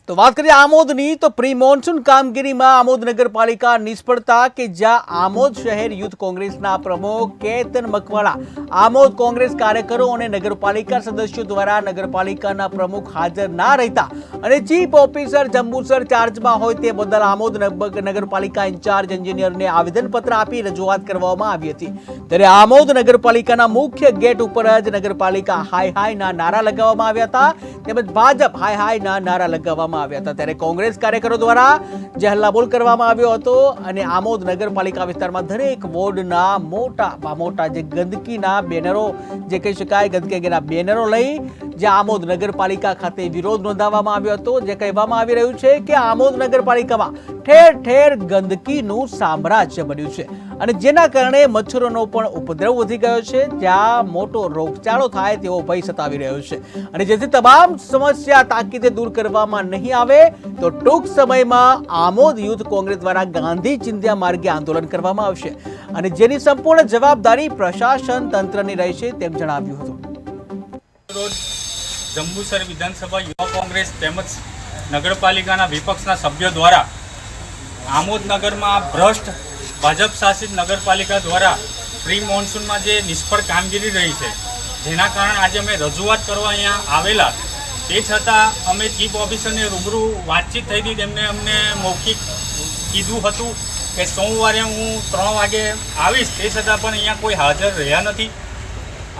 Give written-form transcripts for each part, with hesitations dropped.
तो बात करिए आमोदनी तो प्री मोन्सून कामगीरी में आमोद नगरपालिका निष्फળતા કે જ્યાં આમોદ શહેર યુથ કોંગ્રેસના પ્રમુખ કેતન મકવાણા આમોદ કોંગ્રેસ કાર્યકરો અને નગરપાલિકા સદસ્યો દ્વારા નગરપાલિકાના પ્રમુખ હાજર ના રહેતા અને ચીફ ઓફિસર જંબુસર ચાર્જમાં હોય તે બદલ આમોદ નગરપાલિકા ઇન્ચાર્જ એન્જિનિયરને આવેદનપત્ર આપી રજૂઆત કરવામાં આવી હતી। ત્યારે આમોદ નગરપાલિકાના મુખ્ય ગેટ ઉપર જ નગરપાલિકા હાય હાયના નારા લગાવવામાં આવ્યા હતા તેમજ ભાજપ હાય હાયના નારા લગાવવામાં આવ્યા હતા। ત્યારે કોંગ્રેસ કાર્યકરો દ્વારા જે હલ્લાબોલ કરવામાં આવ્યો હતો અને આમોદ નગરપાલિકા વિસ્તારમાં દરેક વોર્ડના મોટા જે ગંદકીના બેનરો જે કહી શકાય ગંદકીના બેનરો લઈ જે આમોદ નગરપાલિકા ખાતે વિરોધ નોંધાવવામાં આવ્યો હતો। જે કહેવામાં આવી રહ્યું છે કે આમોદ નગરપાલિકામાં ઠેર ઠેર ગંદકીનું સામ્રાજ્ય બન્યું છે અને જેના કારણે મચ્છરોનો પણ ઉપદ્રવ વધી ગયો છે, જ્યાં મોટો રોગચાળો થાય તેવો ભય સતાવી રહ્યો છે અને જેથી તમામ સમસ્યા તાકીદે દૂર કરવામાં નહીં આવે તો ટૂંક સમયમાં આમોદ યુથ કોંગ્રેસ દ્વારા ગાંધી ચિંધ્યા માર્ગે આંદોલન કરવામાં આવશે અને જેની સંપૂર્ણ જવાબદારી પ્રશાસન તંત્રની રહેશે તેમ જણાવ્યું હતું। જંબુસર વિધાનસભા યુવા કોંગ્રેસ તેમજ નગરપાલિકાના વિપક્ષના સભ્યો દ્વારા આમોદ નગરમાં ભ્રષ્ટ ભાજપ શાસિત નગરપાલિકા દ્વારા પ્રી મોન્સૂનમાં જે નિષ્ફળ કામગીરી રહી છે, જેના કારણે આજે અમે રજૂઆત કરવા અહીંયા આવેલા, તે છતાં અમે ચીફ ઓફિસરને રૂબરૂ વાતચીત થઈ હતી। તેમને અમને મૌખિક કીધું હતું કે સોમવારે હું 3 વાગે આવીશ, તે છતાં પણ અહીંયા કોઈ હાજર રહ્યા નથી।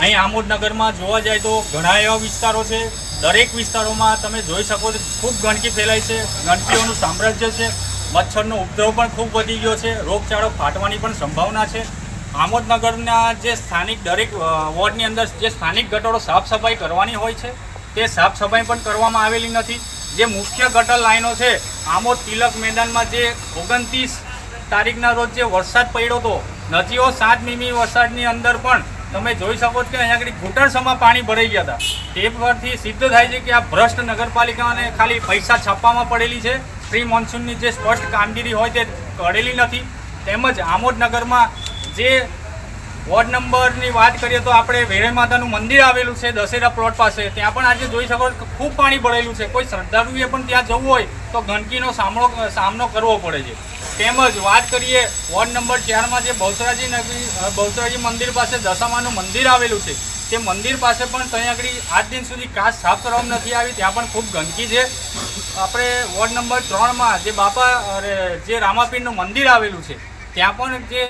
અહીં આમોદ નગરમાં જોવા જાય તો ઘણા એવા વિસ્તારો છે, દરેક વિસ્તારોમાં તમે જોઈ શકો છો ખૂબ ગંદકી ફેલાય છે, ગંદકીઓનું સામ્રાજ્ય છે, મચ્છરનો ઉપદ્રવ પણ ખૂબ વધી ગયો છે, રોગચાળો ફાટવાની પણ સંભાવના છે। આમોદ નગરના જે સ્થાનિક દરેક વોર્ડની અંદર જે સ્થાનિક ગટરો સાફ સફાઈ કરવાની હોય છે તે સાફ સફાઈ પણ કરવામાં આવેલી નથી। જે મુખ્ય ગટર લાઈનો છે, આમોદ તિલક મેદાનમાં જે 29 તારીખના રોજ જે વરસાદ પડ્યો હતો, નદીઓ 7 મીમી વરસાદની અંદર પણ તમે જોઈ શકો છો કે અહીંયા આગળ ઘૂંટણસમાં પાણી ભરાઈ ગયા હતા। તે પરથી સિદ્ધ થાય છે કે આ ભ્રષ્ટ નગરપાલિકાને ખાલી પૈસા છાપવામાં પડેલી છે, પ્રી મોન્સૂનની જે સ્પષ્ટ કામગીરી હોય તે કરેલી નથી। તેમજ આમોદ નગરમાં જે વોર્ડ નંબરની વાત કરીએ તો આપણે વેરાઈ માતાનું મંદિર આવેલું છે દશેરા પ્લોટ પાસે, ત્યાં પણ આજે જોઈ શકો ખૂબ પાણી ભરેલું છે। કોઈ શ્રદ્ધાળુએ પણ ત્યાં જવું હોય તો ગંદકીનો સામનો કરવો પડે છે। તેમજ વાત કરીએ વોર્ડ નંબર 4માં જે બહુચરાજી મંદિર પાસે દશામાનું મંદિર આવેલું છે, તે મંદિર પાસે પણ ત્યાં આગળ આજ દિન સુધી કાચ સાફ કરવામાં નથી આવી, ત્યાં પણ ખૂબ ગંદકી છે। આપણે વોર્ડ નંબર 3માં જે રામાપીરનું મંદિર આવેલું છે, ત્યાં પણ જે